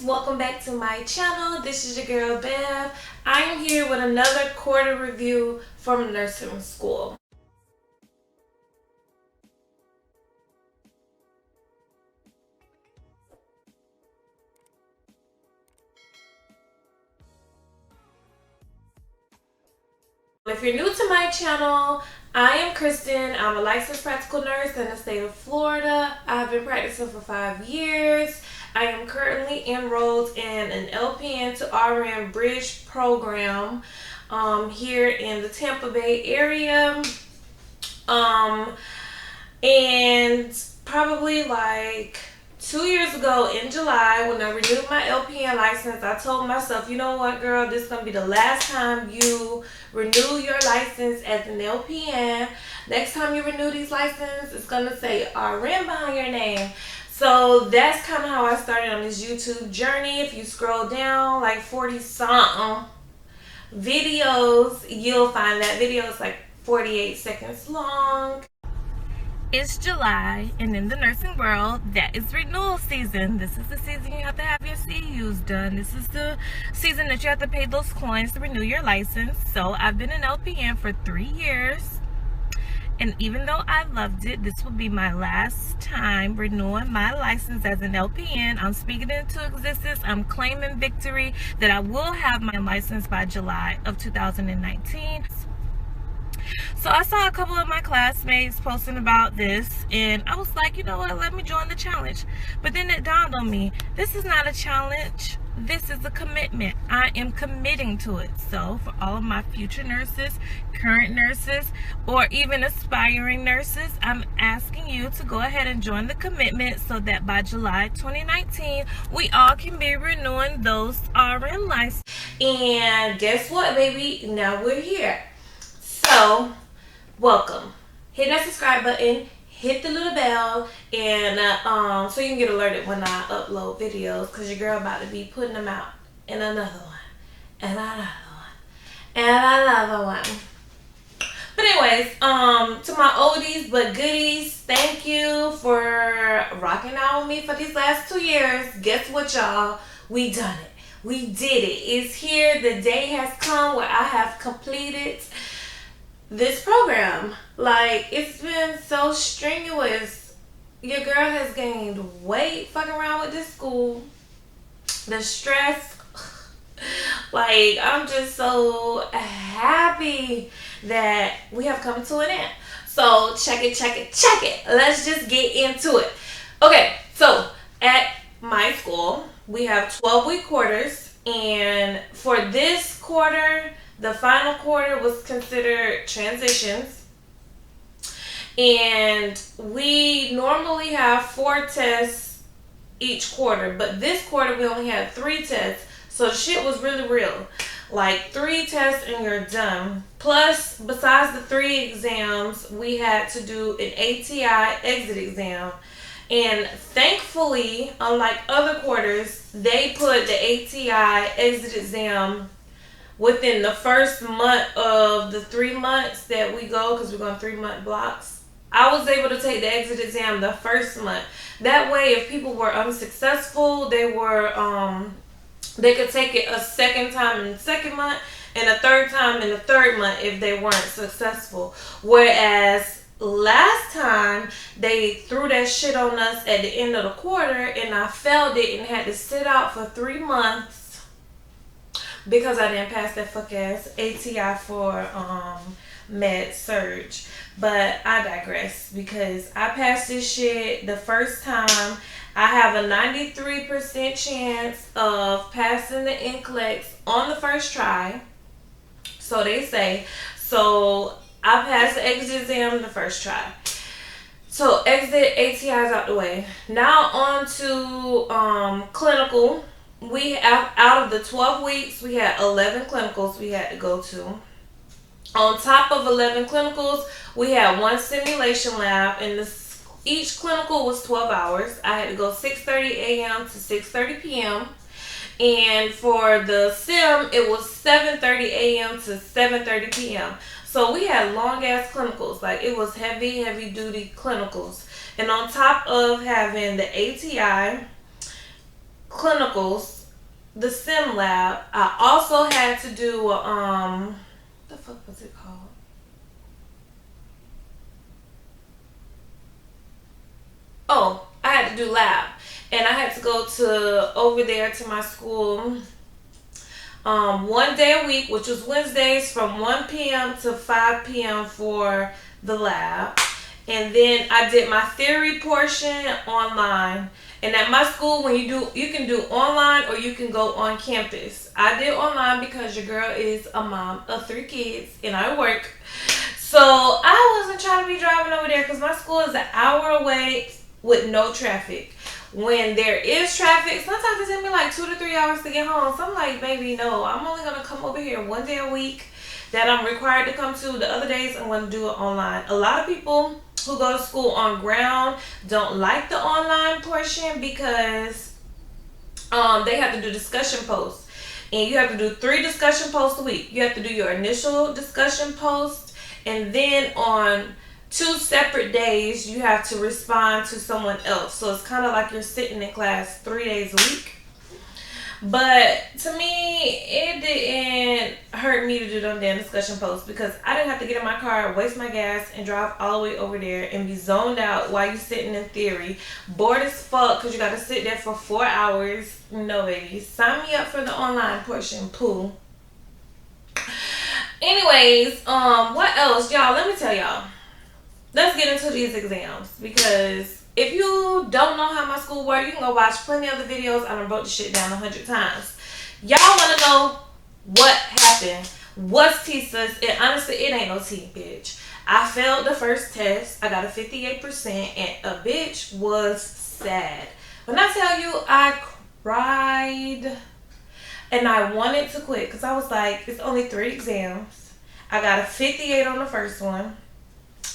welcome back to my channel. This is your girl Bev. I am here with another quarter review from nursing school. If you're new to my channel, I am Christen. I'm a licensed practical nurse in the state of Florida. I've been practicing for 5 years. I am currently enrolled in an LPN to RN bridge program here in the Tampa Bay area. And probably like 2 years ago in July, when I renewed my LPN license, I told myself, you know what, girl, this is going to be the last time you renew your license as an LPN. Next time you renew these licenses, it's going to say RN behind your name. So that's kind of how I started on this YouTube journey. If you scroll down like 40 something videos, you'll find that video is like 48 seconds long. It's July, and in the nursing world, that is renewal season. This is the season you have to have your CUs done. This is the season that you have to pay those coins to renew your license. So I've been an LPN for 3 years, and even though I loved it, this will be my last time renewing my license as an LPN. I'm speaking into existence. I'm claiming victory that I will have my license by July of 2019. So I saw a couple of my classmates posting about this, and I was like, you know what, let me join the challenge. But then it dawned on me, this is not a challenge, this is a commitment. I am committing to it. So for all of my future nurses, current nurses, or even aspiring nurses, I'm asking you to go ahead and join the commitment so that by July 2019, we all can be renewing those RN licenses. And guess what, baby? Now we're here. So, welcome. Hit that subscribe button, hit the little bell, and so you can get alerted when I upload videos, because your girl about to be putting them out. And another one, and another one, and another one. But anyways, to my oldies but goodies, thank you for rocking out with me for these last 2 years. Guess what, y'all? We done it. We did it. It's here. The day has come where I have completed this program. Like, it's been so strenuous. Your girl has gained weight fucking around with this school. The stress. Like, I'm just so happy that we have come to an end. So check it. Let's just get into it. Okay, so at my school, we have 12-week quarters, and for this quarter, the final quarter was considered transitions, and we normally have 4 tests each quarter, but this quarter we only had 3 tests, so the shit was really real. Like 3 tests and you're done. Plus, besides the 3 exams, we had to do an ATI exit exam, and thankfully, unlike other quarters, they put the ATI exit exam within the first month of the 3 months that we go, because we're going 3-month blocks. I was able to take the exit exam the first month. That way, if people were unsuccessful, they could take it a second time in the second month and a third time in the third month if they weren't successful. Whereas last time, they threw that shit on us at the end of the quarter, and I failed it and had to sit out for 3 months because I didn't pass that fuck ass ATI for med surge. But I digress, because I passed this shit the first time. I have a 93% chance of passing the NCLEX on the first try, so they say. So I passed the exit exam the first try. So exit ATI is out the way. Now on to clinical. We have, out of the 12 weeks, we had 11 clinicals we had to go to. On top of 11 clinicals, we had 1 simulation lab, and each clinical was 12 hours. I had to go 6:30 a.m. to 6:30 p.m. And for the sim, it was 7:30 a.m. to 7:30 p.m. So we had long ass clinicals. Like, it was heavy duty clinicals. And on top of having the ATI, clinicals, the sim lab. I also had to do what the fuck was it called? Oh, I had to do lab, and I had to go to over there to my school one day a week, which was Wednesdays from 1 p.m. to 5 p.m. for the lab. And then I did my theory portion online. And at my school, when you can do online or you can go on campus. I did online because your girl is a mom of 3 kids and I work. So I wasn't trying to be driving over there because my school is an hour away with no traffic. When there is traffic, sometimes it takes me like 2 to 3 hours to get home. So I'm like, baby, no, I'm only going to come over here one day a week that I'm required to come to. The other days, I'm going to do it online. A lot of people who go to school on ground don't like the online portion because they have to do discussion posts. And you have to do 3 discussion posts a week. You have to do your initial discussion post, and then on 2 separate days, you have to respond to someone else. So it's kind of like you're sitting in class 3 days a week. But to me, it didn't hurt me to do them damn discussion posts because I didn't have to get in my car, waste my gas, and drive all the way over there and be zoned out while you sitting in theory. Bored as fuck because you got to sit there for 4 hours. No, baby. Sign me up for the online portion, poo. Anyways, what else? Y'all, let me tell y'all. Let's get into these exams because if you don't know how my school works, you can go watch plenty of the videos. I done wrote the shit down 100 times. Y'all want to know what happened? What's thesis? And honestly, it ain't no tea, bitch. I failed the first test. I got a 58% and a bitch was sad. When I tell you I cried and I wanted to quit because I was like, it's only 3 exams. I got a 58 on the first one.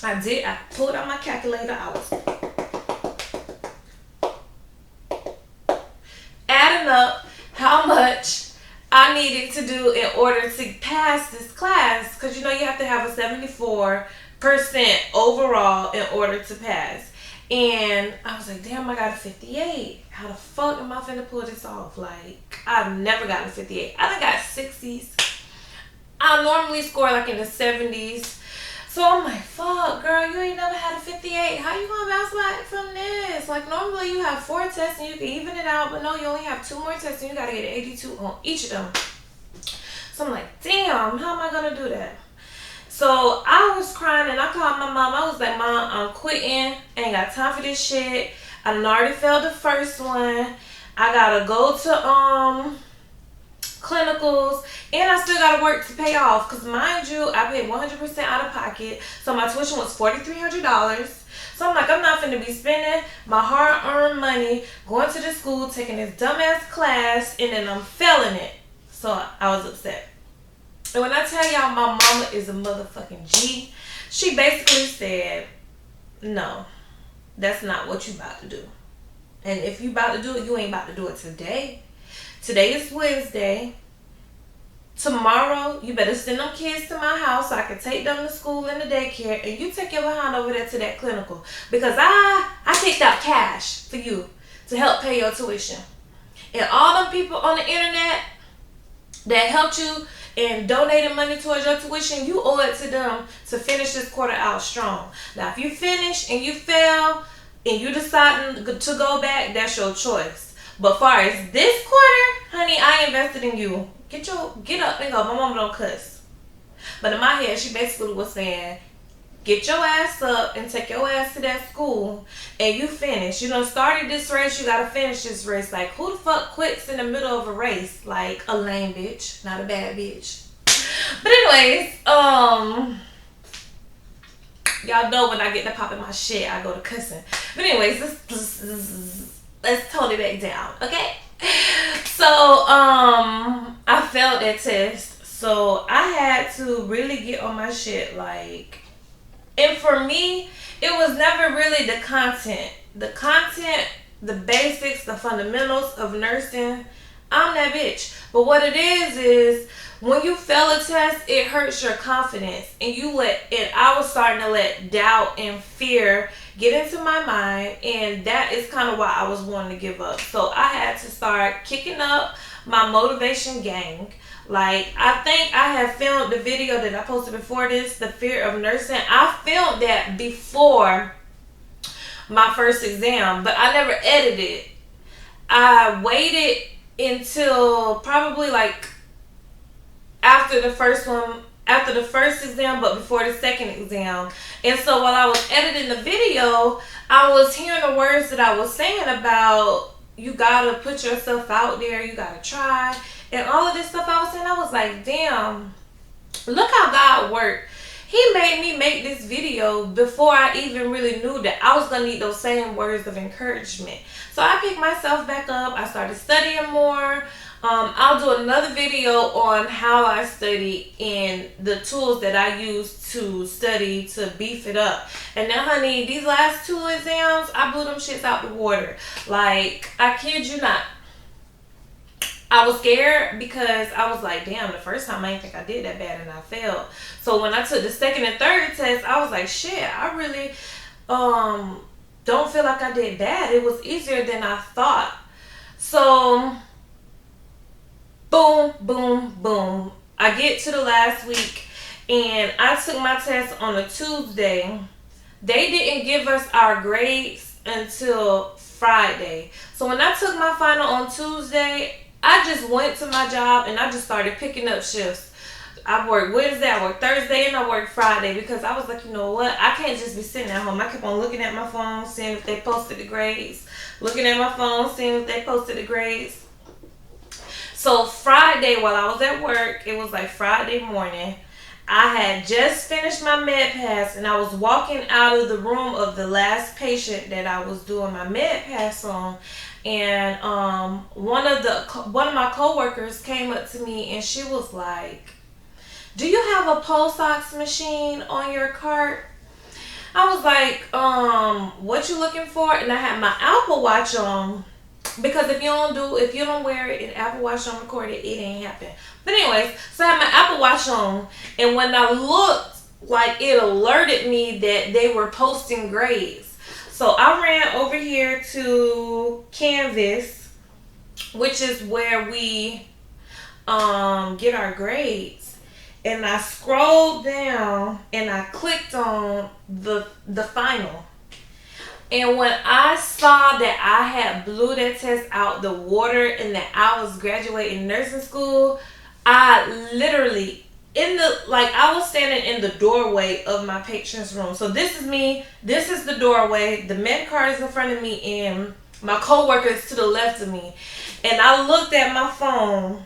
I pulled out my calculator. I was adding up how much I needed to do in order to pass this class. Because you know you have to have a 74% overall in order to pass. And I was like, damn, I got a 58. How the fuck am I finna pull this off? Like, I've never gotten a 58. I done got 60s. I normally score like in the 70s. So I'm like, fuck, girl, you ain't never had a 58. How you gonna bounce back from this? Like, normally you have 4 tests and you can even it out, but no, you only have 2 more tests and you gotta get an 82 on each of them. So I'm like, damn, how am I gonna do that? So I was crying and I called my mom. I was like, Mom, I'm quitting. Ain't got time for this shit. I done already failed the first one. I gotta go to clinicals, and I still gotta work to pay off because mind you, I paid 100% out of pocket, so my tuition was $4,300. So I'm like, I'm not finna be spending my hard-earned money going to the school, taking this dumbass class, and then I'm failing it. So I was upset. And when I tell y'all my mama is a motherfucking G, she basically said, no, that's not what you about to do. And if you about to do it, you ain't about to do it today. Today is Wednesday. Tomorrow, you better send them kids to my house so I can take them to school and the daycare, and you take your behind over there to that clinical. Because I picked out cash for you to help pay your tuition. And all them people on the internet that helped you and donated money towards your tuition, you owe it to them to finish this quarter out strong. Now, if you finish and you fail and you decide to go back, that's your choice. But far as this quarter, honey, I invested in you. Get up and go. My mama don't cuss. But in my head, she basically was saying, get your ass up and take your ass to that school and you finish. You done started this race, you gotta finish this race. Like, who the fuck quits in the middle of a race? Like, a lame bitch, not a bad bitch. But anyways, y'all know when I get to popping my shit, I go to cussing. But anyways, let's tone it back down, okay? So, I failed that test. So, I had to really get on my shit, like, and for me, it was never really the content. The content, the basics, the fundamentals of nursing, I'm that bitch. But what it is when you fail a test, it hurts your confidence. And I was starting to let doubt and fear get into my mind, and that is kind of why I was wanting to give up. So I had to start kicking up my motivation gang. Like, I think I have filmed the video that I posted before this, the fear of nursing. I filmed that before my first exam, but I never edited it. I waited until probably like after the first exam, but before the second exam. And so while I was editing the video, I was hearing the words that I was saying about you gotta put yourself out there, you gotta try, and all of this stuff I was saying. I was like, damn, look how God worked. He made me make this video before I even really knew that I was going to need those same words of encouragement. So I picked myself back up. I started studying more. I'll do another video on how I study and the tools that I use to study to beef it up. And now, honey, these last 2 exams, I blew them shits out the water. Like, I kid you not. I was scared because I was like, damn, the first time I didn't think I did that bad and I failed. So when I took the second and third test, I was like, shit, I really don't feel like I did bad. It was easier than I thought. So, boom, boom, boom. I get to the last week and I took my test on a Tuesday. They didn't give us our grades until Friday. So when I took my final on Tuesday, I just went to my job and I just started picking up shifts. I worked Wednesday, I worked Thursday, and I worked Friday because I was like, you know what? I can't just be sitting at home. I kept on looking at my phone, seeing if they posted the grades. Looking at my phone, seeing if they posted the grades. So Friday, while I was at work, it was like Friday morning, I had just finished my med pass and I was walking out of the room of the last patient that I was doing my med pass on. And one of my coworkers came up to me and she was like, do you have a pulse ox machine on your cart? I was like, what you looking for? And I had my Apple Watch on, because if you don't wear it and Apple Watch don't record it, it ain't happen. But anyways, so I had my Apple Watch on, and when I looked, like, it alerted me that they were posting grades. So I ran over here to Canvas, which is where we get our grades. And I scrolled down and I clicked on the final. And when I saw that I had blew that test out the water and that I was graduating nursing school, I literally I was standing in the doorway of my patient's room. So this is me. This is the doorway. The med card is in front of me and my coworker is to the left of me. And I looked at my phone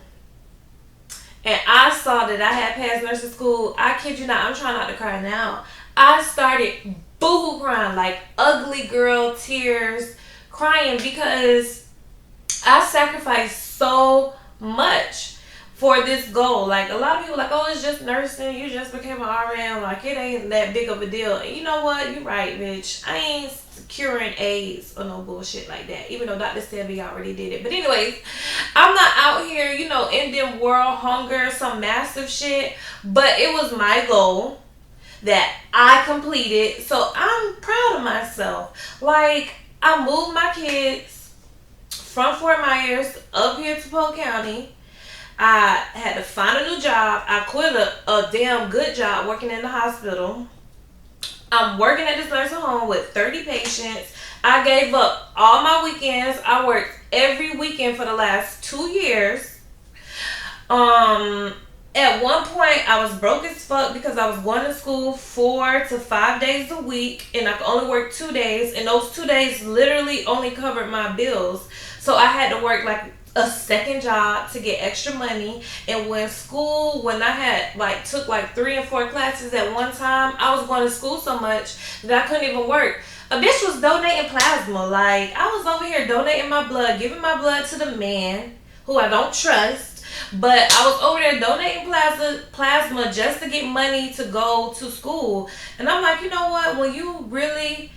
and I saw that I had passed nursing school. I kid you not, I'm trying not to cry now. I started boohoo crying, like ugly girl tears, crying because I sacrificed so much for this goal. Like, a lot of people like, oh, it's just nursing, you just became an RN, like it ain't that big of a deal. And you know what, you're right, bitch. I ain't curing AIDS or no bullshit like that, even though Dr. Sebi already did it. But anyways, I'm not out here, ending world hunger, some massive shit, but it was my goal that I completed. So I'm proud of myself. Like, I moved my kids from Fort Myers up here to Polk County. I had to find a new job. I quit a damn good job working in the hospital. I'm working at this nursing home with 30 patients. I gave up all my weekends. I worked every weekend for the last 2 years. At one point, I was broke as fuck because I was going to school 4 to 5 days a week, and I could only work 2 days, and those 2 days literally only covered my bills. So I had to work like a second job to get extra money. And when I had took 3 and 4 classes at one time, I was going to school so much that I couldn't even work. A bitch was donating plasma. Like, I was over here donating my blood, giving my blood to the man who I don't trust. But I was over there donating plasma just to get money to go to school. And I'm like, you know what? When you really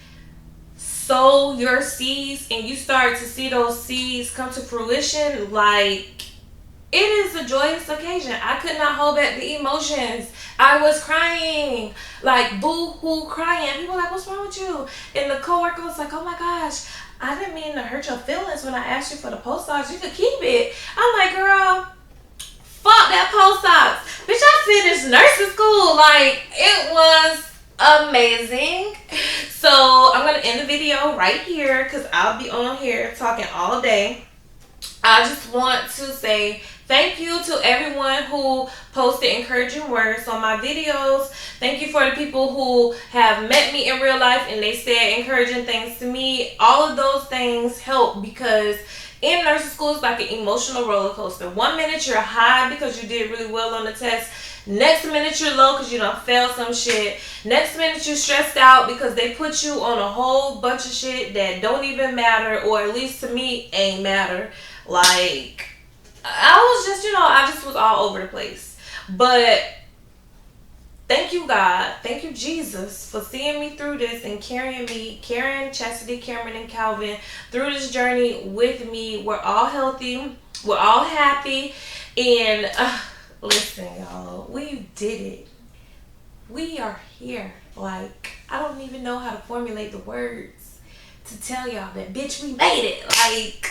sow your seeds and you start to see those seeds come to fruition, like, It is a joyous occasion. I could not hold back the emotions. I was crying, like boo-hoo crying. People were like, what's wrong with you? And the coworker was like, oh my gosh, I didn't mean to hurt your feelings when I asked you for the post docs. You could keep it. I'm like, girl, fuck that post docs. Bitch, I finished nursing school. Like, it was amazing. So I'm going to end the video right here because I'll be on here talking all day. I just want to say thank you to everyone who posted encouraging words on my videos. Thank you for the people who have met me in real life and they said encouraging things to me. All of those things help because in nursing school it's like an emotional roller coaster. 1 minute you're high because you did really well on the test. Next minute you're low because you done failed some shit. Next minute you're stressed out because they put you on a whole bunch of shit that don't even matter, or at least to me ain't matter. Like, I was just, I just was all over the place. But thank you, God. Thank you, Jesus, for seeing me through this and carrying me, Karen, Chastity, Cameron, and Calvin through this journey with me. We're all healthy. We're all happy. And listen, y'all, we did it. We are here. Like, I don't even know how to formulate the words to tell y'all that, bitch, we made it. Like,